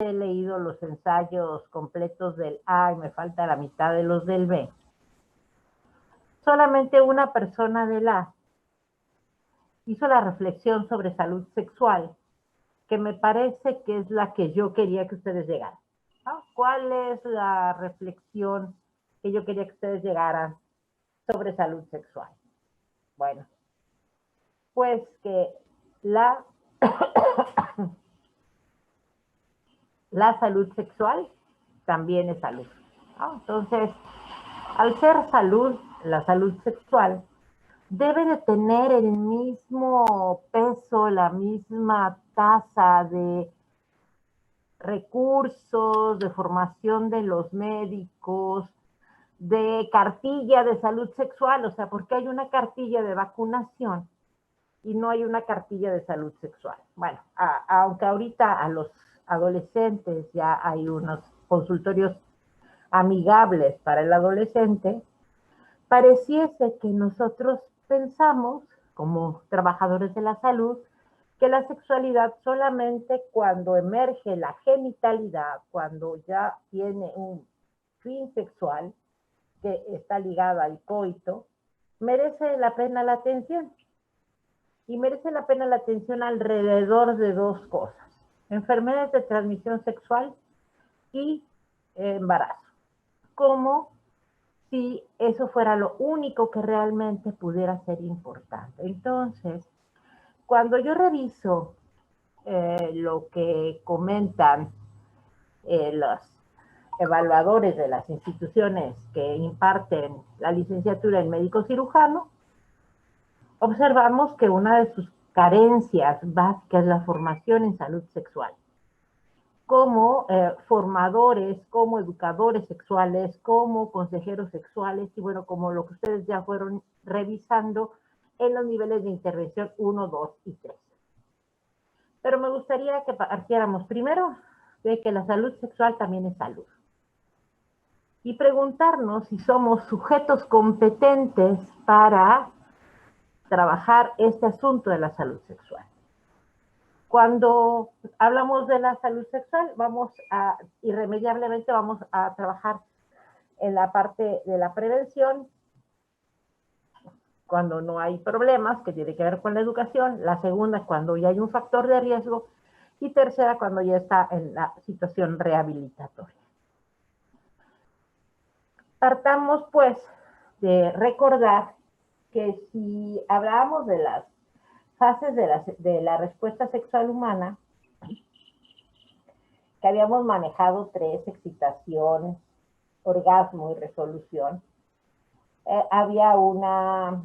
he leído los ensayos completos del A y me falta la mitad de los del B, solamente una persona del A hizo la reflexión sobre salud sexual, que me parece que es la que yo quería que ustedes llegaran, ¿no? ¿Cuál es la reflexión que yo quería que ustedes llegaran sobre salud sexual? Bueno, pues que la salud sexual también es salud, ¿no? Entonces, al ser salud, la salud sexual debe de tener el mismo peso, la misma tasa de recursos, de formación de los médicos, de cartilla de salud sexual, o sea, porque hay una cartilla de vacunación y no hay una cartilla de salud sexual. Bueno, aunque ahorita a los adolescentes ya hay unos consultorios amigables para el adolescente, pareciese que nosotros pensamos, como trabajadores de la salud, que la sexualidad solamente cuando emerge la genitalidad, cuando ya tiene un fin sexual que está ligado al coito, merece la pena la atención. Y merece la pena la atención alrededor de dos cosas: enfermedades de transmisión sexual y embarazo. Como si eso fuera lo único que realmente pudiera ser importante. Entonces, cuando yo reviso lo que comentan los evaluadores de las instituciones que imparten la licenciatura en médico cirujano, observamos que una de sus carencias básicas es la formación en salud sexual. Como formadores, como educadores sexuales, como consejeros sexuales y bueno, como lo que ustedes ya fueron revisando en los niveles de intervención 1, 2 y 3. Pero me gustaría que partiéramos primero de que la salud sexual también es salud. Y preguntarnos si somos sujetos competentes para trabajar este asunto de la salud sexual. Cuando hablamos de la salud sexual, irremediablemente vamos a trabajar en la parte de la prevención, cuando no hay problemas, que tiene que ver con la educación. La segunda, cuando ya hay un factor de riesgo. Y tercera, cuando ya está en la situación rehabilitatoria. Partamos, pues, de recordar que si hablábamos de las fases de la respuesta sexual humana, que habíamos manejado 3: excitación, orgasmo y resolución, había una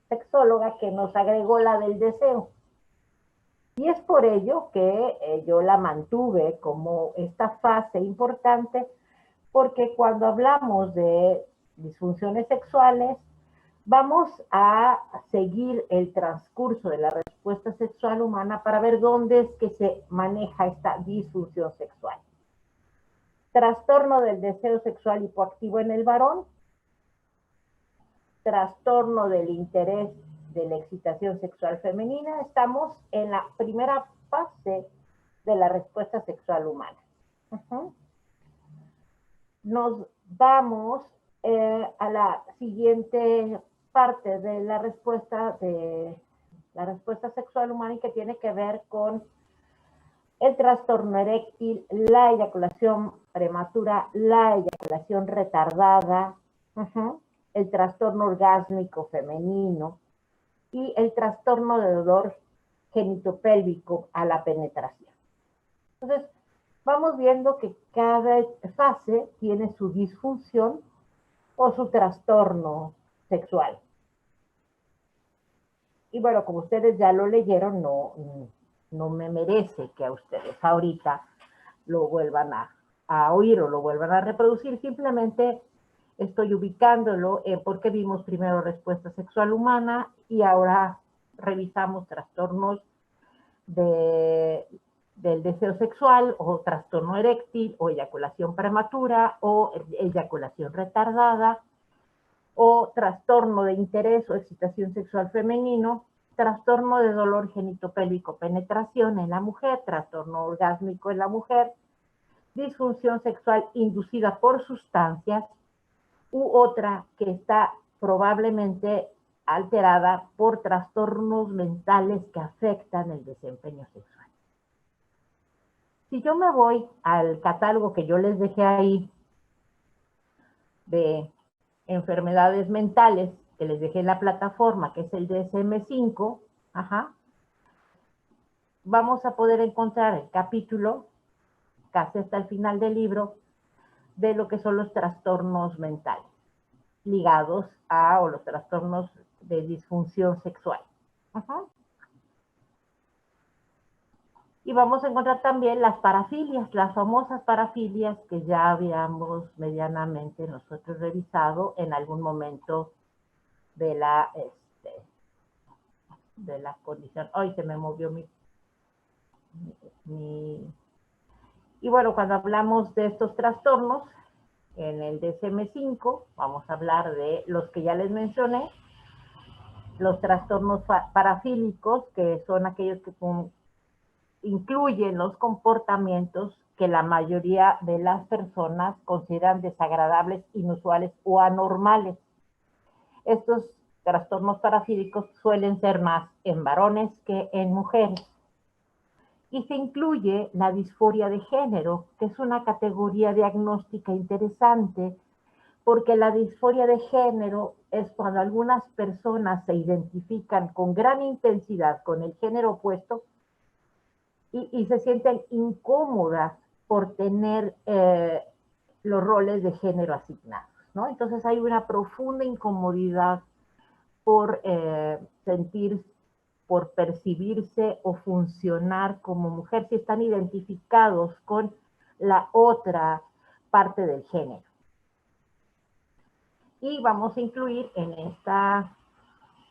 sexóloga que nos agregó la del deseo. Y es por ello que yo la mantuve como esta fase importante, porque cuando hablamos de disfunciones sexuales, vamos a seguir el transcurso de la respuesta sexual humana para ver dónde es que se maneja esta disfunción sexual. Trastorno del deseo sexual hipoactivo en el varón, trastorno del interés de la excitación sexual femenina. Estamos en la primera fase de la respuesta sexual humana. Nos vamos a la siguiente parte de la respuesta sexual humana, y que tiene que ver con el trastorno eréctil, la eyaculación prematura, la eyaculación retardada, el trastorno orgásmico femenino y el trastorno de dolor genitopélvico a la penetración. Entonces, vamos viendo que cada fase tiene su disfunción o su trastorno sexual. Y bueno, como ustedes ya lo leyeron, no me merece que a ustedes ahorita lo vuelvan a oír o lo vuelvan a reproducir. Simplemente estoy ubicándolo porque vimos primero respuesta sexual humana y ahora revisamos trastornos del deseo sexual, o trastorno eréctil, o eyaculación prematura, o eyaculación retardada, o trastorno de interés o excitación sexual femenino, trastorno de dolor genitopélvico penetración en la mujer, trastorno orgásmico en la mujer, disfunción sexual inducida por sustancias, u otra que está probablemente alterada por trastornos mentales que afectan el desempeño sexual. Si yo me voy al catálogo que yo les dejé ahí de enfermedades mentales, que les dejé en la plataforma, que es el DSM-5, vamos a poder encontrar el capítulo, casi hasta el final del libro, de lo que son los trastornos mentales ligados a, o los trastornos de disfunción sexual. Y vamos a encontrar también las parafilias, las famosas parafilias que ya habíamos medianamente nosotros revisado en algún momento de la condición. Ay, se me movió Y bueno, cuando hablamos de estos trastornos, en el DSM-5 vamos a hablar de los que ya les mencioné, los trastornos parafílicos, que son aquellos que incluyen los comportamientos que la mayoría de las personas consideran desagradables, inusuales o anormales. Estos trastornos parafílicos suelen ser más en varones que en mujeres. Y se incluye la disforia de género, que es una categoría diagnóstica interesante, porque la disforia de género es cuando algunas personas se identifican con gran intensidad con el género opuesto y se sienten incómodas por tener los roles de género asignados, ¿no? Entonces hay una profunda incomodidad por sentir, por percibirse o funcionar como mujer si están identificados con la otra parte del género. Y vamos a incluir en esta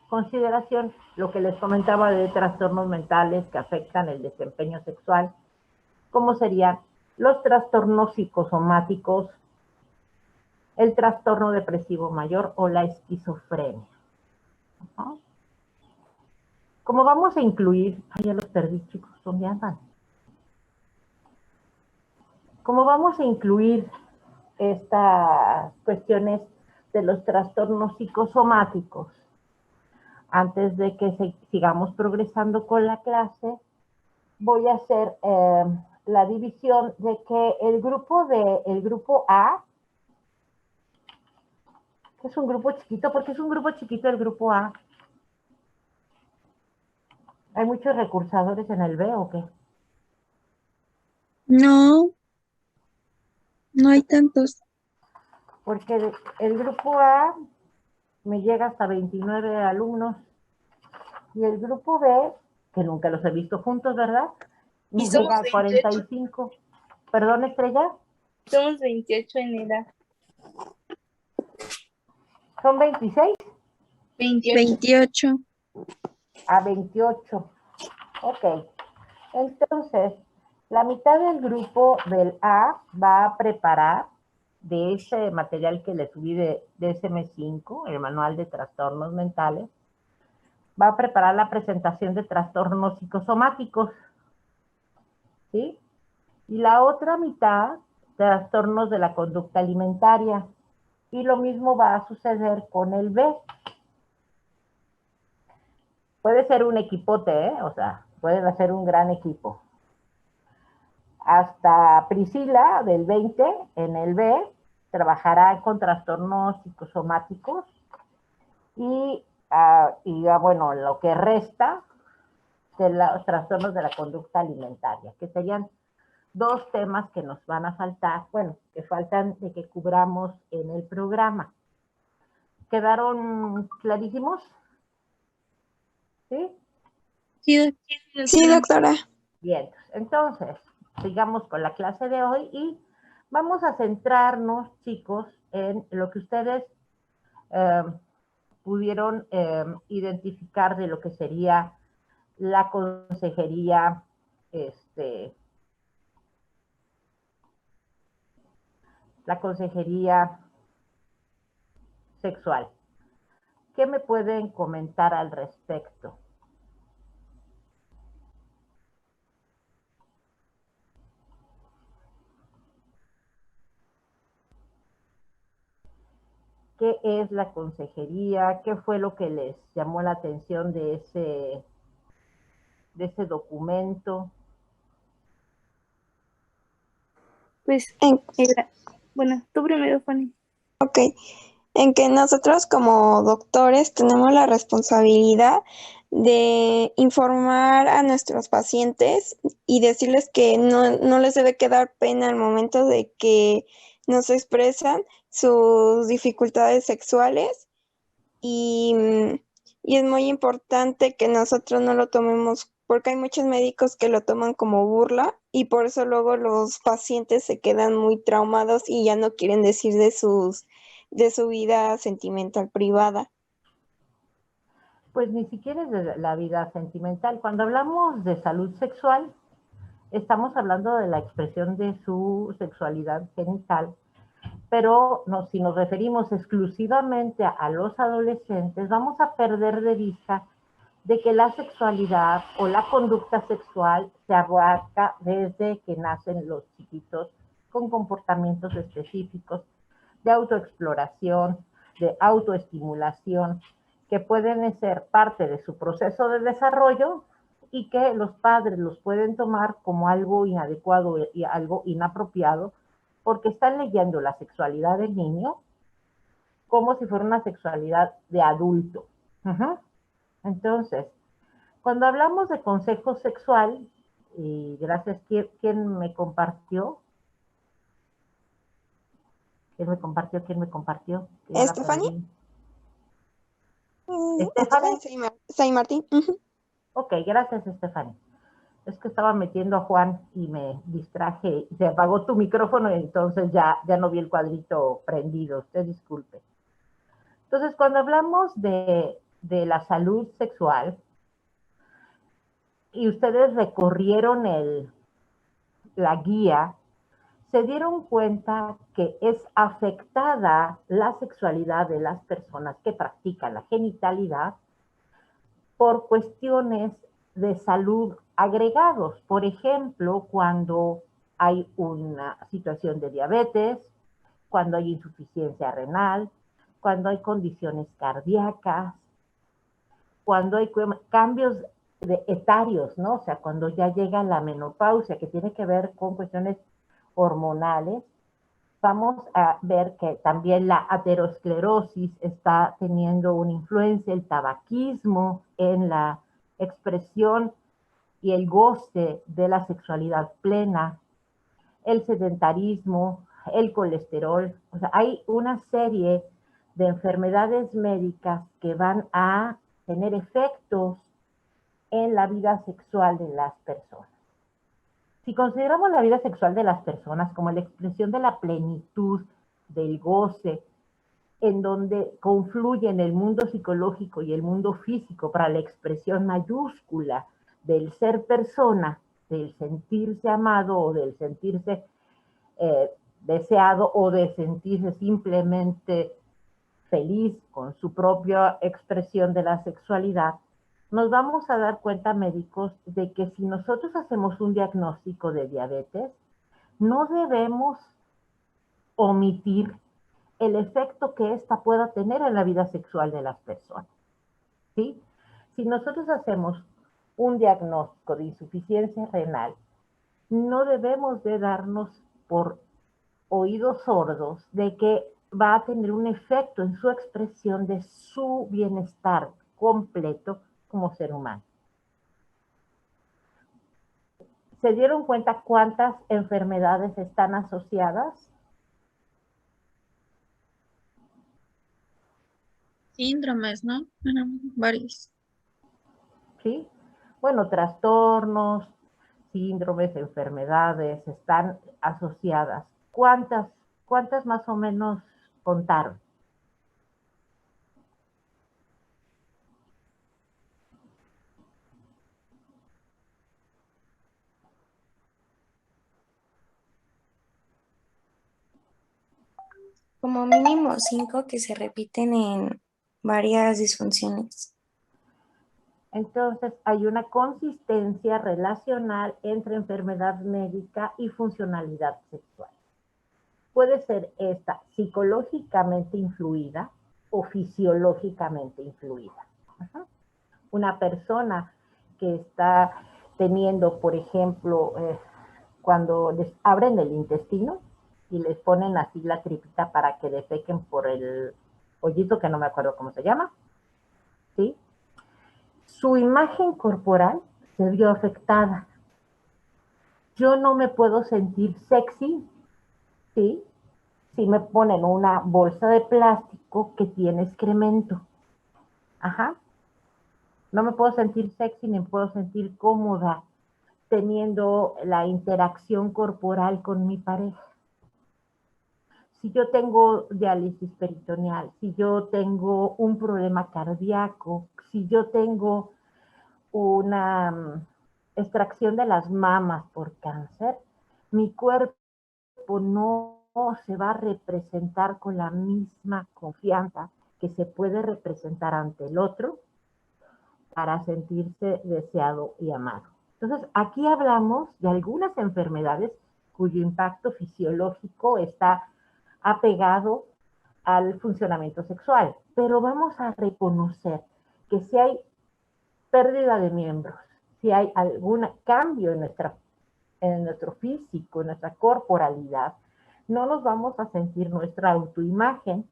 consideración lo que les comentaba de trastornos mentales que afectan el desempeño sexual, como serían los trastornos psicosomáticos, el trastorno depresivo mayor o la esquizofrenia. Como vamos a incluir, ay, ya los perdí, chicos, ¿dónde andan? Como vamos a incluir estas cuestiones de los trastornos psicosomáticos, antes de que sigamos progresando con la clase, voy a hacer la división de que el grupo A, que es un grupo chiquito, ¿por qué es un grupo chiquito el grupo A? ¿Hay muchos recursadores en el B o qué? No, no hay tantos. Porque el grupo A me llega hasta 29 alumnos y el grupo B, que nunca los he visto juntos, ¿verdad? Me llega a 45. ¿Perdón, Estrella? Somos 28 en edad. ¿Son 26? 28. A 28. Ok. Entonces, la mitad del grupo del A va a preparar de ese material que le subí de DSM-5, el manual de trastornos mentales, va a preparar la presentación de trastornos psicosomáticos, ¿sí? Y la otra mitad, trastornos de la conducta alimentaria. Y lo mismo va a suceder con el B. Puede ser un equipote, ¿eh? O sea, pueden hacer un gran equipo. Hasta Priscila, del 20, en el B, trabajará con trastornos psicosomáticos y bueno, lo que resta de los trastornos de la conducta alimentaria, que serían dos temas que nos van a faltar, bueno, que faltan de que cubramos en el programa. ¿Quedaron clarísimos? ¿Sí? Sí, doctora. Bien, entonces, sigamos con la clase de hoy y vamos a centrarnos, chicos, en lo que ustedes pudieron identificar de lo que sería la consejería, la consejería sexual. ¿Qué me pueden comentar al respecto? ¿Qué es la consejería? ¿Qué fue lo que les llamó la atención de ese documento? Pues, bueno, tú primero, Fanny. Ok, en que nosotros como doctores tenemos la responsabilidad de informar a nuestros pacientes y decirles que no les debe quedar pena al momento de que nos expresan sus dificultades sexuales y, y es muy importante que nosotros no lo tomemos porque hay muchos médicos que lo toman como burla y por eso luego los pacientes se quedan muy traumados y ya no quieren decir de su vida sentimental privada. Pues ni siquiera es de la vida sentimental. Cuando hablamos de salud sexual, estamos hablando de la expresión de su sexualidad genital, pero si nos referimos exclusivamente a los adolescentes, vamos a perder de vista de que la sexualidad o la conducta sexual se abarca desde que nacen los chiquitos con comportamientos específicos de autoexploración, de autoestimulación, que pueden ser parte de su proceso de desarrollo y que los padres los pueden tomar como algo inadecuado y algo inapropiado porque están leyendo la sexualidad del niño como si fuera una sexualidad de adulto. Entonces, cuando hablamos de consejo sexual, y gracias, ¿quién me compartió? ¿Quién me compartió? ¿Quién me compartió? Que ya la ¿Stephanie? perdí. ¿Stephanie? Say Martín. Ok, gracias, Stephanie. Es que estaba metiendo a Juan y me distraje. Se apagó tu micrófono y entonces ya no vi el cuadrito prendido. Usted disculpe. Entonces, cuando hablamos de la salud sexual y ustedes recorrieron la guía, se dieron cuenta que es afectada la sexualidad de las personas que practican la genitalidad por cuestiones de salud agregados. Por ejemplo, cuando hay una situación de diabetes, cuando hay insuficiencia renal, cuando hay condiciones cardíacas, cuando hay cambios etarios, ¿no? O sea, cuando ya llega la menopausia, que tiene que ver con cuestiones hormonales, vamos a ver que también la aterosclerosis está teniendo una influencia, el tabaquismo en la expresión y el goce de la sexualidad plena, el sedentarismo, el colesterol. O sea, hay una serie de enfermedades médicas que van a tener efectos en la vida sexual de las personas. Si consideramos la vida sexual de las personas como la expresión de la plenitud, del goce, en donde confluyen el mundo psicológico y el mundo físico para la expresión mayúscula del ser persona, del sentirse amado o del sentirse deseado o de sentirse simplemente feliz con su propia expresión de la sexualidad, nos vamos a dar cuenta, médicos, de que si nosotros hacemos un diagnóstico de diabetes, no debemos omitir el efecto que ésta pueda tener en la vida sexual de las personas. ¿Sí? Si nosotros hacemos un diagnóstico de insuficiencia renal, no debemos de darnos por oídos sordos de que va a tener un efecto en su expresión de su bienestar completo como ser humano. ¿Se dieron cuenta cuántas enfermedades están asociadas? Síndromes, ¿no? Bueno, varios. ¿Sí? Bueno, trastornos, síndromes, enfermedades están asociadas. ¿Cuántas más o menos contaron? Como mínimo 5 que se repiten en varias disfunciones. Entonces, hay una consistencia relacional entre enfermedad médica y funcionalidad sexual. puede ser esta psicológicamente influida o fisiológicamente influida. Ajá. Una persona que está teniendo, por ejemplo, cuando les abren el intestino y les ponen así la tripita para que defequen por el hoyito que no me acuerdo cómo se llama, ¿sí? Su imagen corporal se vio afectada. Yo no me puedo sentir sexy, ¿sí? Si me ponen una bolsa de plástico que tiene excremento. Ajá. No me puedo sentir sexy ni me puedo sentir cómoda teniendo la interacción corporal con mi pareja. Si yo tengo diálisis peritoneal, si yo tengo un problema cardíaco, si yo tengo una extracción de las mamas por cáncer, mi cuerpo no se va a representar con la misma confianza que se puede representar ante el otro para sentirse deseado y amado. Entonces, aquí hablamos de algunas enfermedades cuyo impacto fisiológico está apegado al funcionamiento sexual, pero vamos a reconocer que si hay pérdida de miembros, si hay algún cambio en nuestro físico, en nuestra corporalidad, no nos vamos a sentir, nuestra autoimagen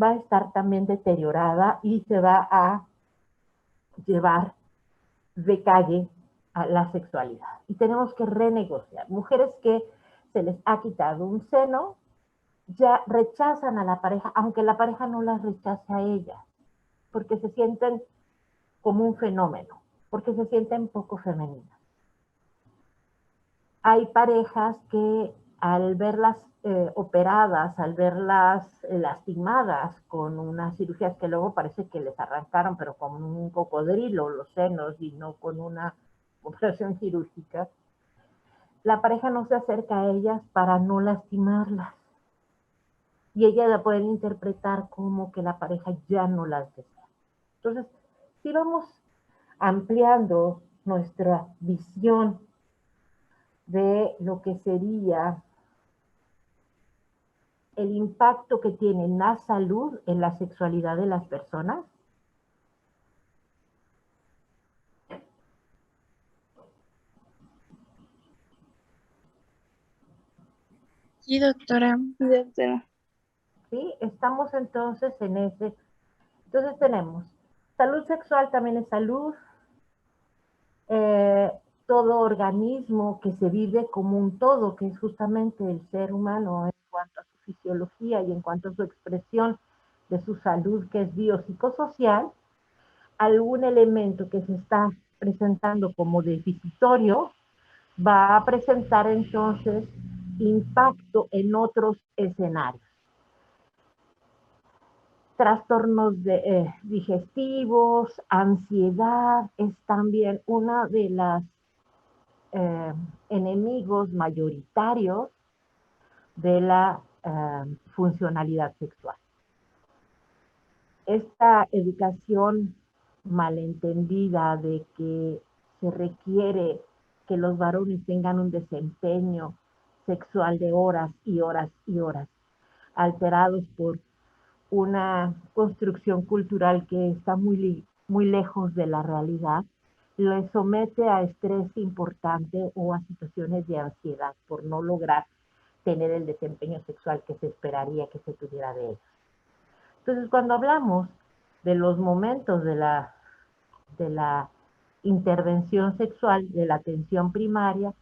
va a estar también deteriorada y se va a llevar de calle a la sexualidad. Y tenemos que renegociar. Mujeres que se les ha quitado un seno, ya rechazan a la pareja, aunque la pareja no las rechace a ellas, porque se sienten como un fenómeno, porque se sienten poco femeninas. Hay parejas que al verlas operadas, al verlas lastimadas con unas cirugías que luego parece que les arrancaron, pero con un cocodrilo los senos y no con una operación quirúrgica, la pareja no se acerca a ellas para no lastimarlas. Y ellas la pueden interpretar como que la pareja ya no las desea. Entonces, si vamos ampliando nuestra visión de lo que sería el impacto que tiene la salud en la sexualidad de las personas. Sí, doctora. Sí, doctora. ¿Sí? Estamos entonces en ese. Entonces tenemos salud sexual, también es salud. Todo organismo que se vive como un todo, que es justamente el ser humano en cuanto a su fisiología y en cuanto a su expresión de su salud, que es biopsicosocial, algún elemento que se está presentando como deficitorio va a presentar entonces impacto en otros escenarios. Trastornos digestivos, ansiedad, es también una de las enemigos mayoritarios de la funcionalidad sexual. Esta educación malentendida de que se requiere que los varones tengan un desempeño sexual de horas y horas y horas, alterados por una construcción cultural que está muy lejos de la realidad, le somete a estrés importante o a situaciones de ansiedad por no lograr tener el desempeño sexual que se esperaría que se tuviera de ellos. Entonces, cuando hablamos de los momentos de la intervención sexual, de la atención primaria,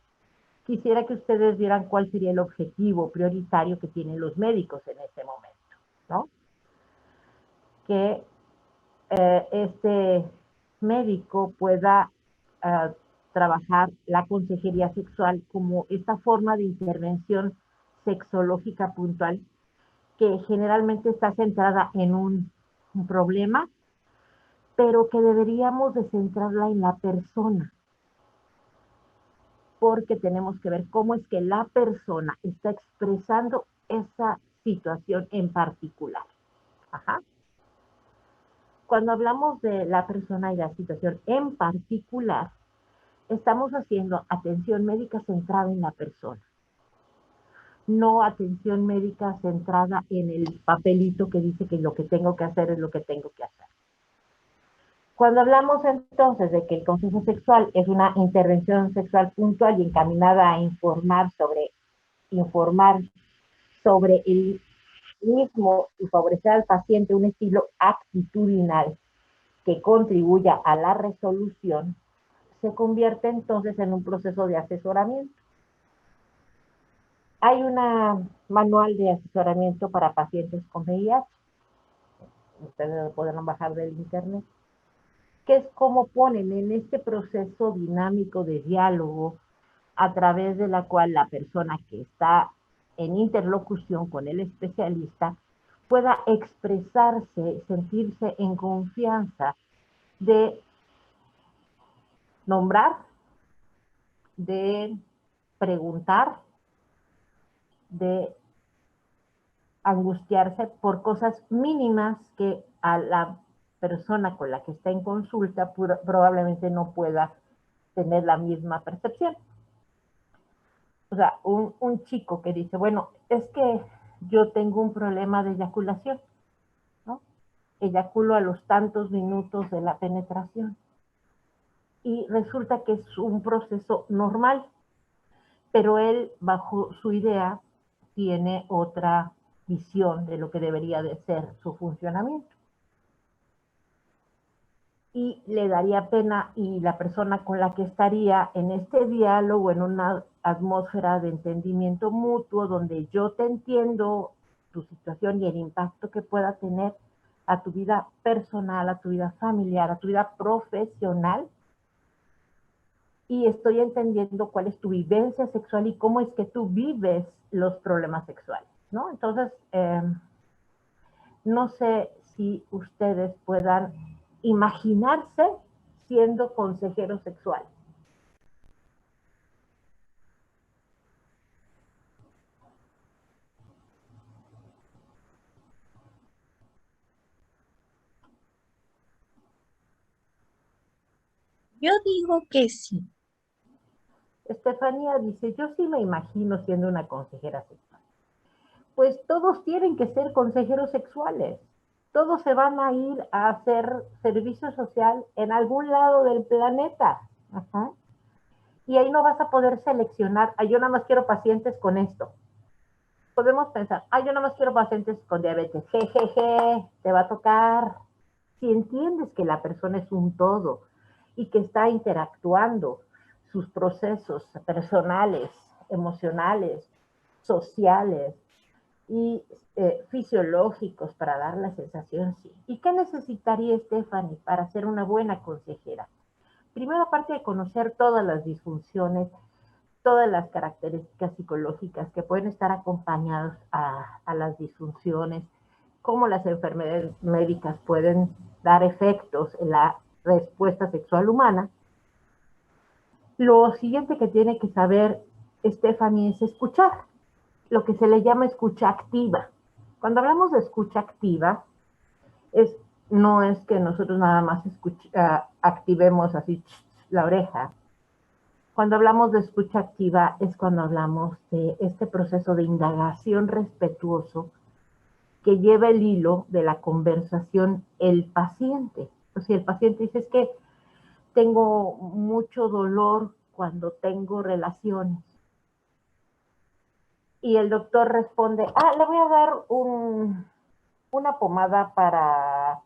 quisiera que ustedes vieran cuál sería el objetivo prioritario que tienen los médicos en ese momento, ¿no? Que este médico pueda trabajar la consejería sexual como esta forma de intervención sexológica puntual que generalmente está centrada en un problema, pero que deberíamos de centrarla en la persona, porque tenemos que ver cómo es que la persona está expresando esa situación en particular. Ajá. Cuando hablamos de la persona y la situación en particular, estamos haciendo atención médica centrada en la persona. no atención médica centrada en el papelito que dice que lo que tengo que hacer es lo que tengo que hacer. Cuando hablamos entonces de que el consejo sexual es una intervención sexual puntual y encaminada a informar sobre el mismo y favorecer al paciente un estilo actitudinal que contribuya a la resolución, se convierte entonces en un proceso de asesoramiento. Hay un manual de asesoramiento para pacientes con VIH, ustedes lo podrán bajar del internet, que es como ponen en este proceso dinámico de diálogo a través de la cual la persona que está en interlocución con el especialista pueda expresarse, sentirse en confianza de nombrar, de preguntar, de angustiarse por cosas mínimas que a la persona con la que está en consulta probablemente no pueda tener la misma percepción. O sea, un chico que dice, bueno, es que yo tengo un problema de eyaculación, ¿no? Eyaculo a los tantos minutos de la penetración. Y resulta que es un proceso normal, pero él, bajo su idea, tiene otra visión de lo que debería de ser su funcionamiento. Y le daría pena, y la persona con la que estaría en este diálogo, en una atmósfera de entendimiento mutuo, donde yo te entiendo tu situación y el impacto que pueda tener a tu vida personal, a tu vida familiar, a tu vida profesional, y estoy entendiendo cuál es tu vivencia sexual y cómo es que tú vives los problemas sexuales, ¿no? Entonces, no sé si ustedes puedan imaginarse siendo consejeros sexuales. Yo digo que sí. Estefanía dice, yo sí me imagino siendo una consejera sexual. Pues todos tienen que ser consejeros sexuales. Todos se van a ir a hacer servicio social en algún lado del planeta. Ajá. Y ahí no vas a poder seleccionar, yo nada más quiero pacientes con esto. Podemos pensar, yo nada más quiero pacientes con diabetes. Jejeje, te va a tocar. Si entiendes que la persona es un todo y que está interactuando sus procesos personales, emocionales, sociales y fisiológicos para dar la sensación, sí. ¿Y qué necesitaría Stephanie para ser una buena consejera? Primero, aparte de conocer todas las disfunciones, todas las características psicológicas que pueden estar acompañadas a las disfunciones, cómo las enfermedades médicas pueden dar efectos en la respuesta sexual humana. Lo siguiente que tiene que saber Stephanie es escuchar, lo que se le llama escucha activa. Cuando hablamos de escucha activa, no es que nosotros nada más activemos así la oreja. Cuando hablamos de escucha activa es cuando hablamos de este proceso de indagación respetuoso que lleva el hilo de la conversación el paciente. O sea, el paciente dice, es que tengo mucho dolor cuando tengo relaciones. Y el doctor responde, le voy a dar una pomada para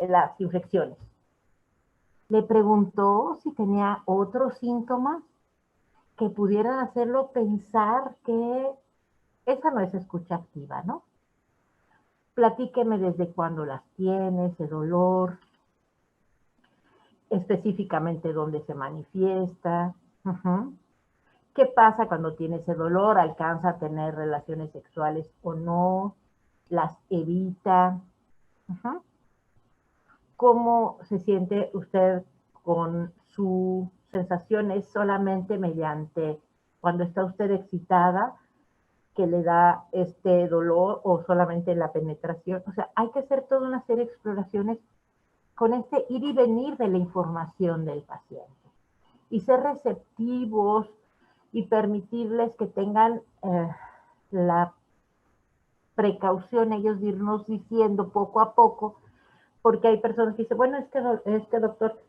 las infecciones. Le preguntó si tenía otros síntomas que pudieran hacerlo pensar que esa no es escucha activa, ¿no? Platíqueme desde cuándo las tiene, ese dolor, específicamente dónde se manifiesta. ¿Qué pasa cuando tiene ese dolor? ¿Alcanza a tener relaciones sexuales o no? ¿Las evita? ¿Cómo se siente usted con sus sensaciones solamente mediante cuando está usted excitada, que le da este dolor, o solamente la penetración? O sea, hay que hacer toda una serie de exploraciones con este ir y venir de la información del paciente y ser receptivos y permitirles que tengan la precaución, ellos de irnos diciendo poco a poco, porque hay personas que dicen, bueno, es que doctor,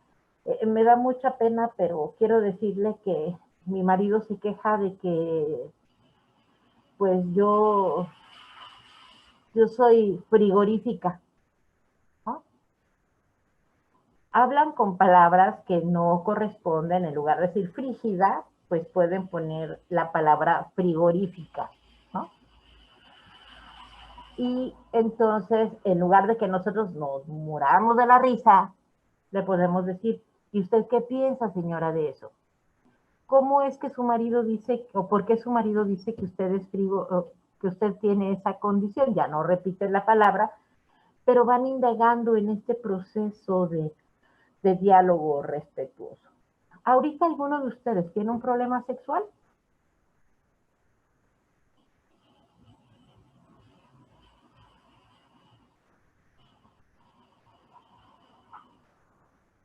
me da mucha pena, pero quiero decirle que mi marido se queja de que pues yo soy frigorífica, ¿no? Hablan con palabras que no corresponden, en lugar de decir frígida, pues pueden poner la palabra frigorífica, ¿no? Y entonces, en lugar de que nosotros nos muramos de la risa, le podemos decir, ¿y usted qué piensa, señora, de eso? ¿Cómo es que su marido dice, o por qué su marido dice que usted es frigo, que usted tiene esa condición? Ya no repiten la palabra, pero van indagando en este proceso de diálogo respetuoso. ¿Ahorita alguno de ustedes tiene un problema sexual?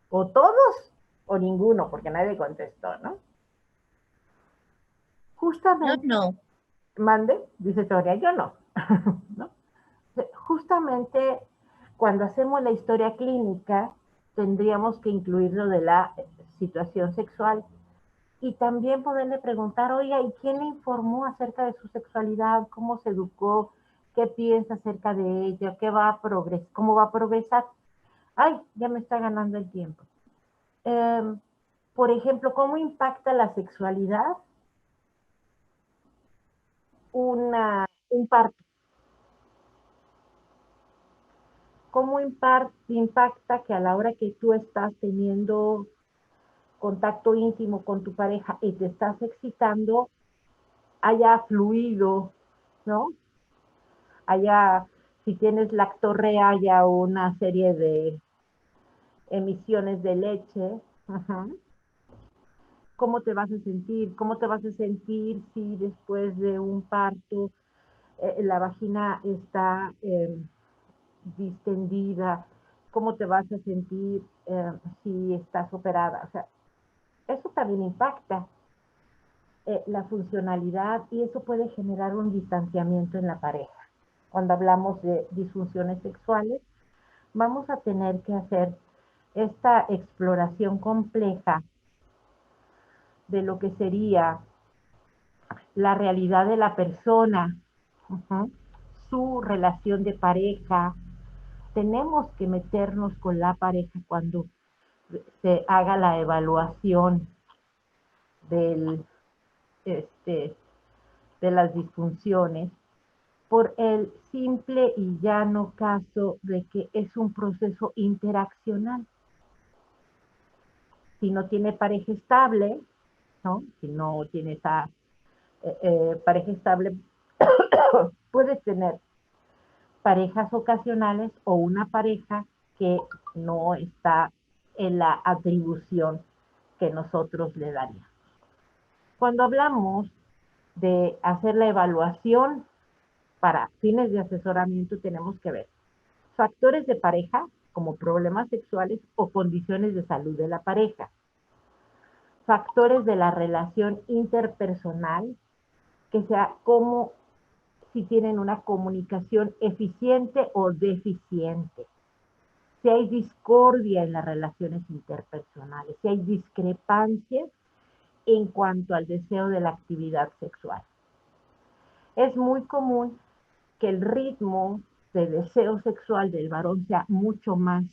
¿O todos o ninguno? Porque nadie contestó, ¿no? Yo Justamente, no. mande, dice Sonia, yo no. ¿No? Justamente cuando hacemos la historia clínica, tendríamos que incluir lo de la situación sexual y también poderle preguntar, oiga, ¿y quién le informó acerca de su sexualidad? ¿Cómo se educó? ¿Qué piensa acerca de ella? ¿Cómo va a progresar? Ay, ya me está ganando el tiempo. Por ejemplo, ¿cómo impacta la sexualidad un parto? ¿Cómo impacta que a la hora que tú estás teniendo contacto íntimo con tu pareja y te estás excitando, haya fluido, ¿no? Si tienes lactorrea, haya una serie de emisiones de leche? Ajá. ¿Cómo te vas a sentir? ¿Cómo te vas a sentir si después de un parto la vagina está distendida? ¿Cómo te vas a sentir si estás operada? O sea, eso también impacta la funcionalidad y eso puede generar un distanciamiento en la pareja. Cuando hablamos de disfunciones sexuales, vamos a tener que hacer esta exploración compleja de lo que sería la realidad de la persona, su relación de pareja. Tenemos que meternos con la pareja cuando se haga la evaluación del, de las disfunciones, por el simple y llano caso de que es un proceso interaccional. Si no tiene pareja estable, ¿no? Si no tiene esa pareja estable, puede tener parejas ocasionales o una pareja que no está en la atribución que nosotros le daríamos. Cuando hablamos de hacer la evaluación para fines de asesoramiento, tenemos que ver factores de pareja como problemas sexuales o condiciones de salud de la pareja, factores de la relación interpersonal, que sea como si tienen una comunicación eficiente o deficiente, si hay discordia en las relaciones interpersonales, si hay discrepancias en cuanto al deseo de la actividad sexual. Es muy común que el ritmo de deseo sexual del varón sea mucho más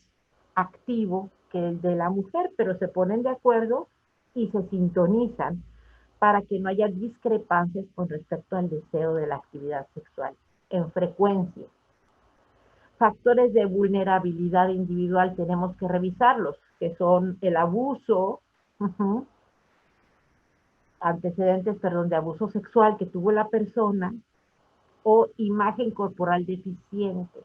activo que el de la mujer, pero se ponen de acuerdo y se sintonizan para que no haya discrepancias con respecto al deseo de la actividad sexual en frecuencia. Factores de vulnerabilidad individual tenemos que revisarlos, que son el abuso, antecedentes, perdón, de abuso sexual que tuvo la persona o imagen corporal deficiente.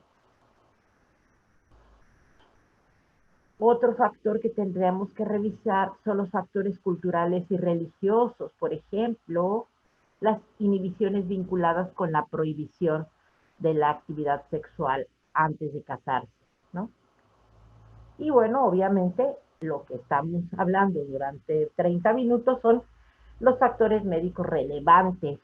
Otro factor que tendríamos que revisar son los factores culturales y religiosos, por ejemplo, las inhibiciones vinculadas con la prohibición de la actividad sexual antes de casarse, ¿no? Y bueno, obviamente lo que estamos hablando durante 30 minutos son los factores médicos relevantes.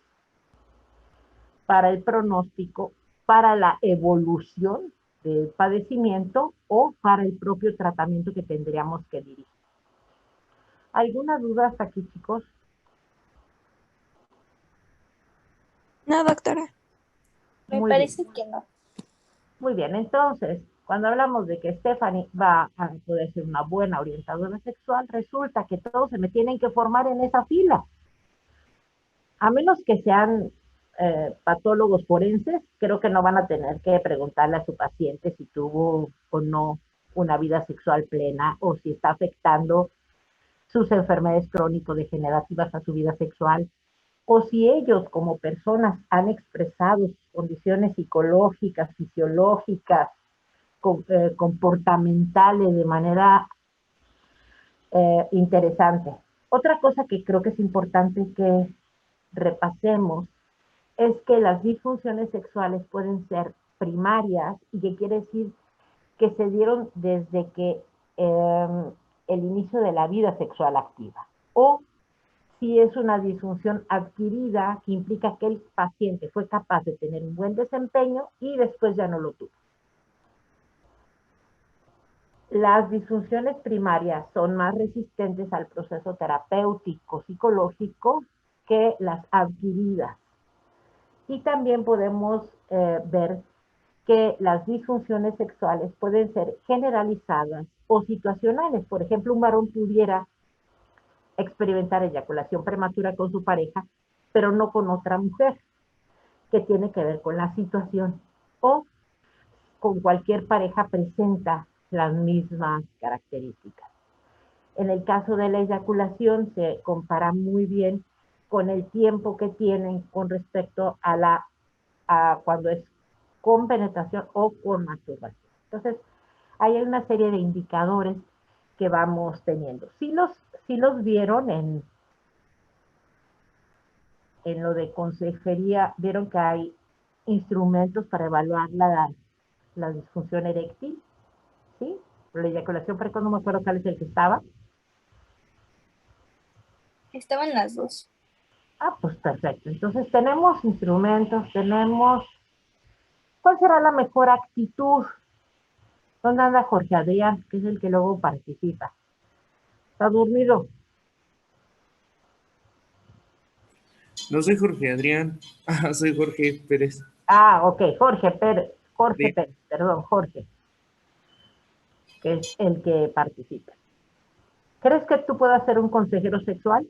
para el pronóstico, para la evolución del padecimiento o para el propio tratamiento que tendríamos que dirigir. ¿Alguna duda hasta aquí, chicos? No, doctora. Me Muy parece bien. que no. Muy bien, entonces, cuando hablamos de que Stephanie va a poder ser una buena orientadora sexual, resulta que todos se me tienen que formar en esa fila. A menos que sean patólogos forenses, creo que no van a tener que preguntarle a su paciente si tuvo o no una vida sexual plena o si está afectando sus enfermedades crónico-degenerativas a su vida sexual, o si ellos como personas han expresado sus condiciones psicológicas, fisiológicas, comportamentales de manera interesante. Otra cosa que creo que es importante que repasemos es que las disfunciones sexuales pueden ser primarias y que quiere decir que se dieron desde que el inicio de la vida sexual activa, o si es una disfunción adquirida que implica que el paciente fue capaz de tener un buen desempeño y después ya no lo tuvo. Las disfunciones primarias son más resistentes al proceso terapéutico psicológico que las adquiridas. Y también podemos ver que las disfunciones sexuales pueden ser generalizadas o situacionales. Por ejemplo, un varón pudiera experimentar eyaculación prematura con su pareja, pero no con otra mujer, que tiene que ver con la situación. O con cualquier pareja presenta las mismas características. En el caso de la eyaculación se compara muy bien con el tiempo que tienen con respecto a cuando es con penetración o con masturbación. Entonces, hay una serie de indicadores que vamos teniendo. Si los vieron en lo de consejería, vieron que hay instrumentos para evaluar la disfunción eréctil, ¿sí? La eyaculación precoz, no me acuerdo cuál es el que estaba. Estaban las dos. Ah, pues perfecto. Entonces tenemos instrumentos, tenemos... ¿Cuál será la mejor actitud? ¿Dónde anda Jorge Adrián, que es el que luego participa? ¿Está dormido? No soy Jorge Adrián, soy Jorge Pérez. Ah, ok, Jorge Pérez, Sí. perdón, Jorge, que es el que participa. ¿Crees que tú puedas ser un consejero sexual?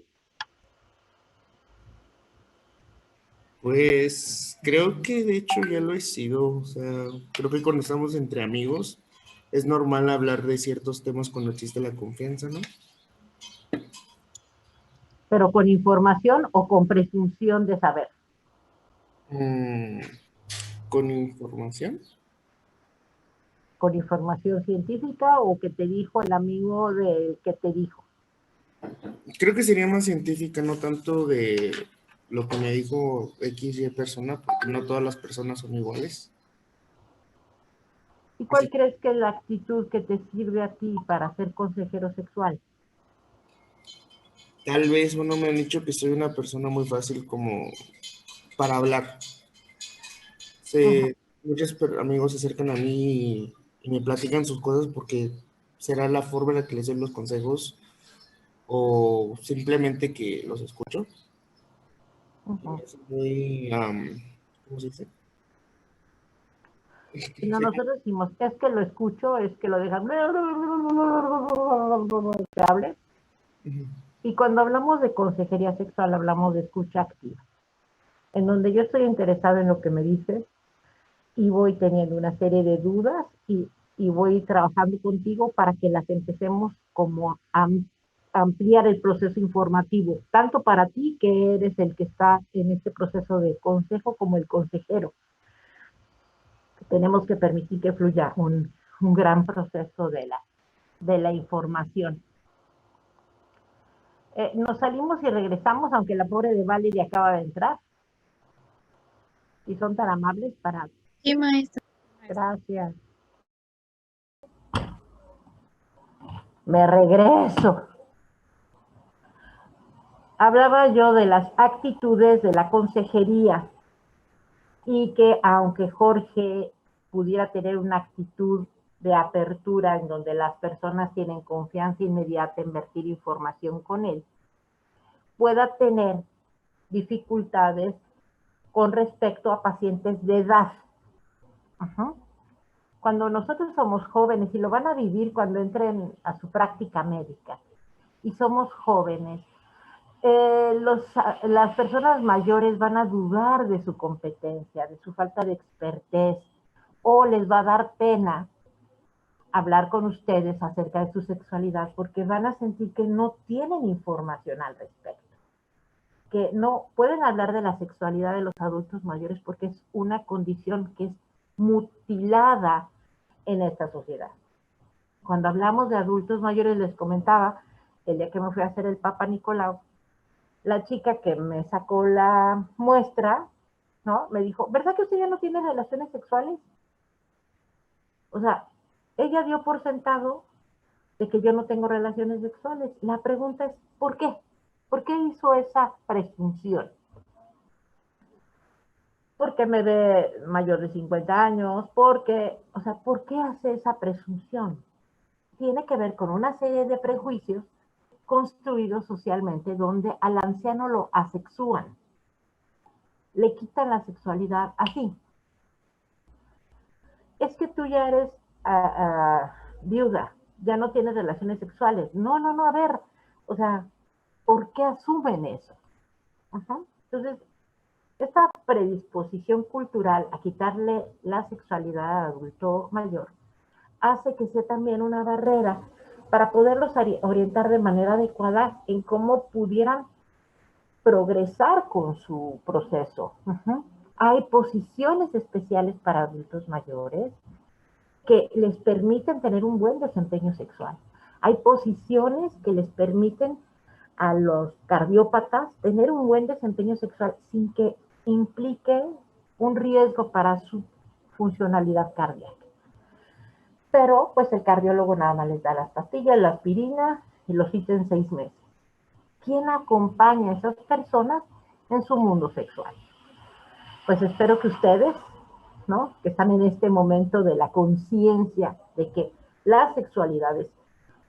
Pues creo que de hecho ya lo he sido, o sea, creo que cuando estamos entre amigos es normal hablar de ciertos temas cuando existe la confianza, ¿no? ¿Pero con información o con presunción de saber? Mm, con información. ¿Con información científica o que te dijo el amigo de que te dijo? Creo que sería más científica, no tanto de lo que me dijo X y persona, porque no todas las personas son iguales. ¿Y cuál crees que es la actitud que te sirve a ti para ser consejero sexual? Tal vez, bueno, me han dicho que soy una persona muy fácil como para hablar. Ujú. Muchos amigos se acercan a mí y me platican sus cosas porque será la forma en la que les doy los consejos o simplemente que los escucho. Ujú. Es muy, ¿cómo se dice? Si no, nosotros decimos, es que lo escucho, es que lo dejan que hable. Ujú. Y cuando hablamos de consejería sexual, hablamos de escucha activa, en donde yo estoy interesado en lo que me dices y voy teniendo una serie de dudas y voy trabajando contigo para que las empecemos como a ampliar el proceso informativo, tanto para ti, que eres el que está en este proceso de consejo, como el consejero. Tenemos que permitir que fluya un gran proceso de la información. Nos salimos y regresamos, aunque la pobre de Valeria acaba de entrar. Y son tan amables para... Sí, maestra. Gracias. Me regreso. Hablaba yo de las actitudes de la consejería. y que aunque Jorge pudiera tener una actitud de apertura en donde las personas tienen confianza inmediata en vertir información con él, pueda tener dificultades con respecto a pacientes de edad. Cuando nosotros somos jóvenes, y lo van a vivir cuando entren a su práctica médica, y somos jóvenes, las personas mayores van a dudar de su competencia, de su falta de expertez, o les va a dar pena hablar con ustedes acerca de su sexualidad porque van a sentir que no tienen información al respecto, que no pueden hablar de la sexualidad de los adultos mayores porque es una condición que es mutilada en esta sociedad. Cuando hablamos de adultos mayores, les comentaba, el día que me fui a hacer el Papa Nicolau, la chica que me sacó la muestra, ¿no? Me dijo, ¿verdad que usted ya no tiene relaciones sexuales? O sea, ella dio por sentado de que yo no tengo relaciones sexuales. La pregunta es, ¿por qué? ¿Por qué hizo esa presunción? Porque me ve mayor de 50 años, porque, o sea, ¿por qué hace esa presunción? Tiene que ver con una serie de prejuicios construidos socialmente donde al anciano lo asexúan, le quitan la sexualidad así. Es que tú ya eres viuda, ya no tienes relaciones sexuales. No, a ver, o sea, ¿por qué asumen eso? Entonces, esta predisposición cultural a quitarle la sexualidad al adulto mayor hace que sea también una barrera para poderlos orientar de manera adecuada en cómo pudieran progresar con su proceso. Hay posiciones especiales para adultos mayores que les permiten tener un buen desempeño sexual. Hay posiciones que les permiten a los cardiópatas tener un buen desempeño sexual sin que implique un riesgo para su funcionalidad cardíaca. Pero pues el cardiólogo nada más les da las pastillas, la aspirina y los cita en 6 meses. ¿Quién acompaña a esas personas en su mundo sexual? Pues espero que ustedes, ¿no?, que están en este momento de la conciencia de que la sexualidad es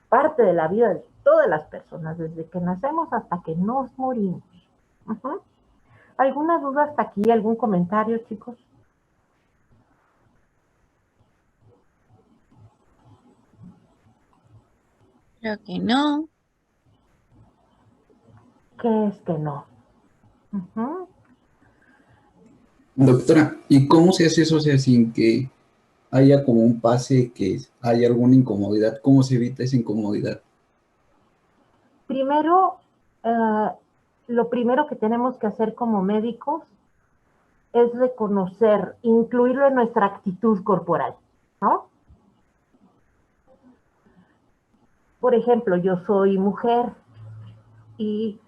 parte de la vida de todas las personas, desde que nacemos hasta que nos morimos. ¿Alguna duda hasta aquí? ¿Algún comentario, chicos? Creo que no. ¿Qué es que no? Doctora, ¿y cómo se hace eso, o sea, sin que haya como un pase, que haya alguna incomodidad? ¿Cómo se evita esa incomodidad? Primero, lo primero que tenemos que hacer como médicos es reconocer, incluirlo en nuestra actitud corporal, ¿no? Por ejemplo, yo soy mujer y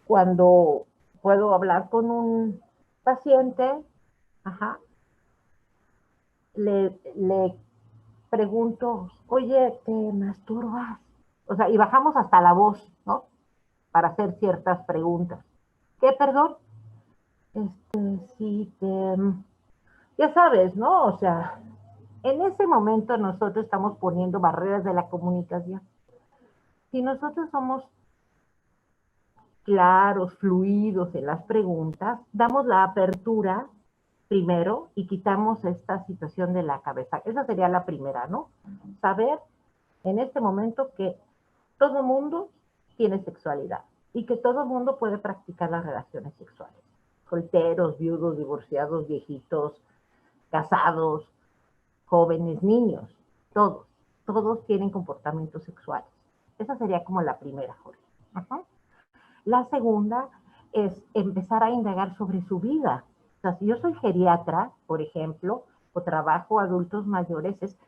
cuando puedo hablar con un paciente, le pregunto, oye, ¿te masturbas? O sea, y bajamos hasta la voz, ¿no? Para hacer ciertas preguntas. ¿Qué, perdón? Sí, ya sabes, ¿no? O sea, en ese momento nosotros estamos poniendo barreras de la comunicación. Si nosotros somos claros, fluidos en las preguntas, damos la apertura primero y quitamos esta situación de la cabeza. Esa sería la primera, ¿no? Saber en este momento que todo mundo tiene sexualidad y que todo mundo puede practicar las relaciones sexuales. Solteros, viudos, divorciados, viejitos, casados, jóvenes, niños, todos tienen comportamientos sexuales. Esa sería como la primera, Jorge. La segunda es empezar a indagar sobre su vida. O sea, si yo soy geriatra, por ejemplo, o trabajo adultos mayores, es,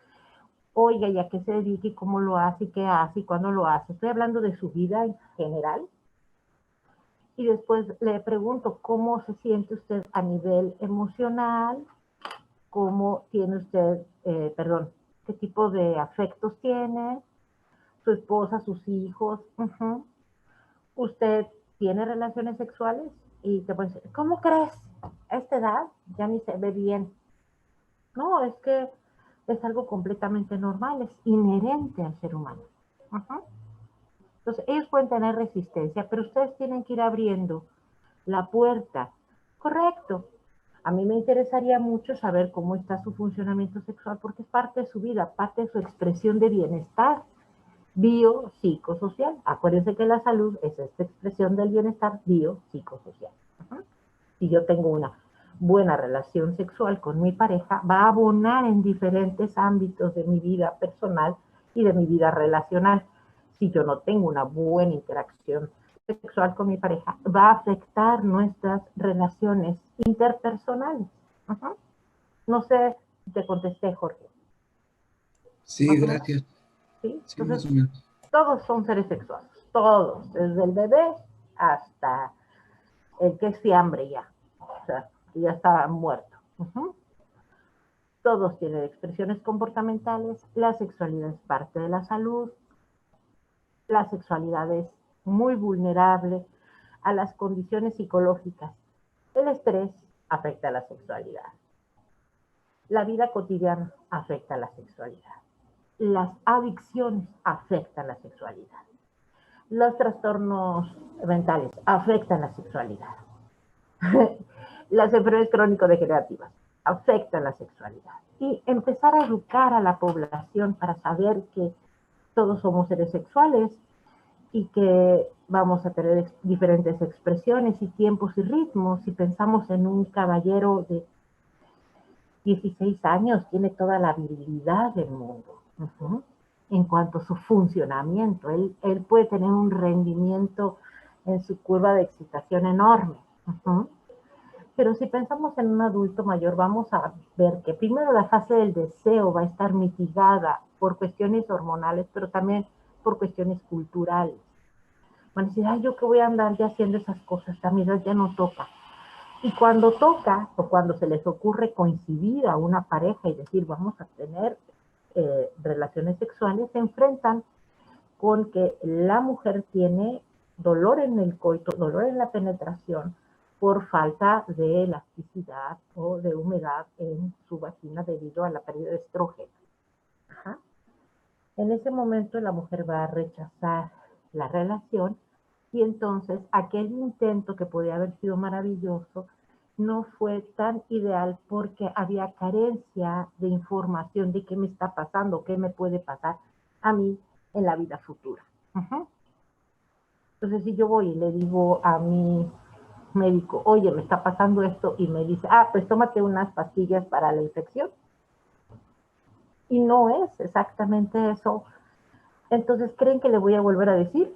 oiga, ¿y a qué se dedica y cómo lo hace y qué hace y cuándo lo hace? Estoy hablando de su vida en general. Y después le pregunto, ¿cómo se siente usted a nivel emocional? ¿Cómo tiene usted, qué tipo de afectos tiene? ¿Su esposa, sus hijos? ¿Usted tiene relaciones sexuales? Y te puede decir, ¿cómo crees? a esta edad ya ni se ve bien. No, es que es algo completamente normal, es inherente al ser humano. Ajá. Entonces, ellos pueden tener resistencia, pero ustedes tienen que ir abriendo la puerta. Correcto. A mí me interesaría mucho saber cómo está su funcionamiento sexual porque es parte de su vida, parte de su expresión de bienestar biopsicosocial. Acuérdense que la salud es esta expresión del bienestar biopsicosocial. Ajá. Si yo tengo una buena relación sexual con mi pareja, va a abonar en diferentes ámbitos de mi vida personal y de mi vida relacional. Si yo no tengo una buena interacción sexual con mi pareja, va a afectar nuestras relaciones interpersonales. Ajá. No sé si te contesté, Jorge. Sí, ¿Más o menos? gracias. ¿Sí? Sí, más Entonces, o menos. todos son seres sexuales, todos, desde el bebé hasta el que es fiambre ya, o sea, que ya está muerto. Uh-huh. Todos tienen expresiones comportamentales, la sexualidad es parte de la salud, la sexualidad es muy vulnerable a las condiciones psicológicas. El estrés afecta a la sexualidad. La vida cotidiana afecta a la sexualidad. Las adicciones afectan la sexualidad. Los trastornos mentales afectan la sexualidad. Las enfermedades crónico-degenerativas afectan la sexualidad. Y empezar a educar a la población para saber que todos somos seres sexuales y que vamos a tener diferentes expresiones y tiempos y ritmos. Si pensamos en un caballero de 16 años, tiene toda la habilidad del mundo. Uh-huh. En cuanto a su funcionamiento, él puede tener un rendimiento en su curva de excitación enorme. Uh-huh. Pero si pensamos en un adulto mayor, vamos a ver que primero la fase del deseo va a estar mitigada por cuestiones hormonales, pero también por cuestiones culturales. Van a decir, ay, yo que voy a andar ya haciendo esas cosas, a mi edad ya no toca. Y cuando toca, o cuando se les ocurre coincidir a una pareja y decir, vamos a tener relaciones sexuales, se enfrentan con que la mujer tiene dolor en el coito, dolor en la penetración, por falta de elasticidad o de humedad en su vagina debido a la pérdida de estrógeno. Ajá. En ese momento la mujer va a rechazar la relación y entonces aquel intento que podía haber sido maravilloso no fue tan ideal porque había carencia de información de qué me está pasando, qué me puede pasar a mí en la vida futura. Uh-huh. Entonces, si yo voy y le digo a mi médico, oye, me está pasando esto, y me dice, pues tómate unas pastillas para la infección, y no es exactamente eso, entonces, ¿creen que le voy a volver a decir?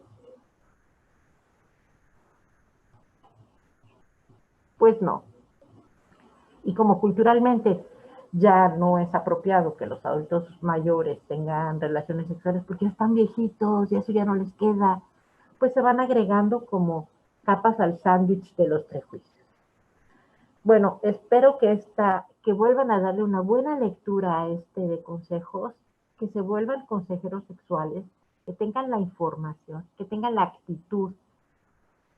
Pues no. Y como culturalmente ya no es apropiado que los adultos mayores tengan relaciones sexuales porque ya están viejitos y eso ya no les queda, pues se van agregando como capas al sándwich de los prejuicios. Bueno, espero que vuelvan a darle una buena lectura a de consejos, que se vuelvan consejeros sexuales, que tengan la información, que tengan la actitud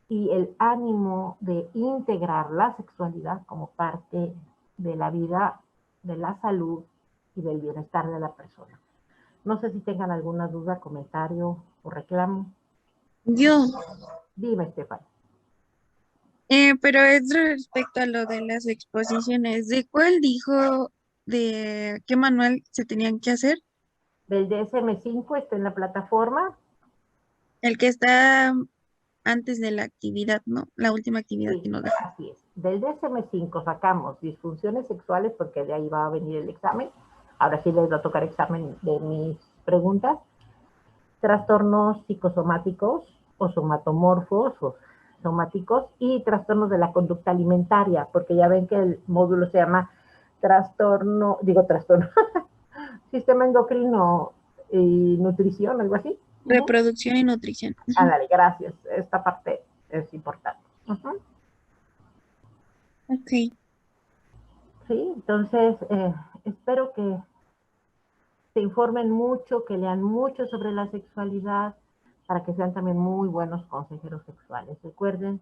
y el ánimo de integrar la sexualidad como parte de la vida, de la salud y del bienestar de la persona. No sé si tengan alguna duda, comentario o reclamo. Yo, Dime, Estefan. pero es respecto a lo de las exposiciones. ¿De cuál dijo de qué manual se tenían que hacer? Del DSM-5 está en la plataforma. El que está antes de la actividad, ¿no? La última actividad Sí, que nos dejó. así es. Del DSM-5 sacamos disfunciones sexuales porque de ahí va a venir el examen. Ahora sí les va a tocar examen de mis preguntas. Trastornos psicosomáticos o somatomorfos o somáticos y trastornos de la conducta alimentaria, porque ya ven que el módulo se llama trastorno, sistema endocrino y nutrición, algo así. Reproducción y nutrición. Ándale, gracias. Esta parte es importante. Ok. Sí, entonces espero que se informen mucho, que lean mucho sobre la sexualidad, para que sean también muy buenos consejeros sexuales. Recuerden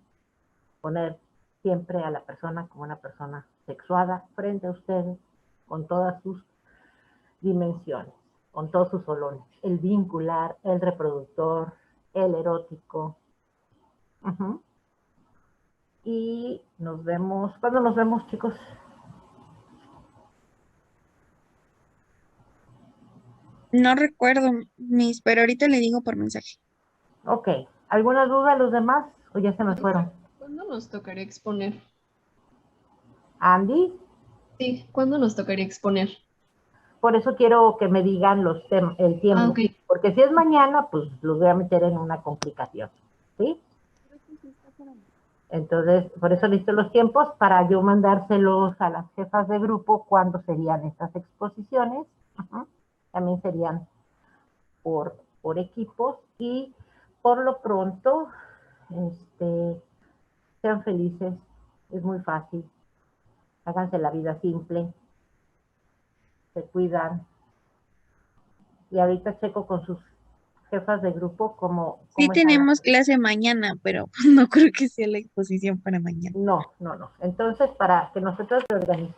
poner siempre a la persona como una persona sexuada frente a ustedes, con todas sus dimensiones, con todos sus solones, el vincular, el reproductor, el erótico. Ujú. Y nos vemos, ¿cuándo nos vemos, chicos? No recuerdo, Miss, pero ahorita le digo por mensaje. Ok, ¿alguna duda a los demás o ya se me fueron? ¿Cuándo nos tocaría exponer? Andy, Sí, ¿cuándo nos tocaría exponer? por eso quiero que me digan el tiempo, Ah, ok. porque si es mañana, pues los voy a meter en una complicación, ¿sí? Entonces, por eso listo los tiempos para yo mandárselos a las jefas de grupo cuándo serían estas exposiciones. Ajá. También serían por equipos y por lo pronto, sean felices, es muy fácil, háganse la vida simple, se cuidan. Y ahorita checo con sus jefas de grupo cómo Sí están las tenemos clase mañana, pero no creo que sea la exposición para mañana. No. Entonces, para que nosotros reorganicemos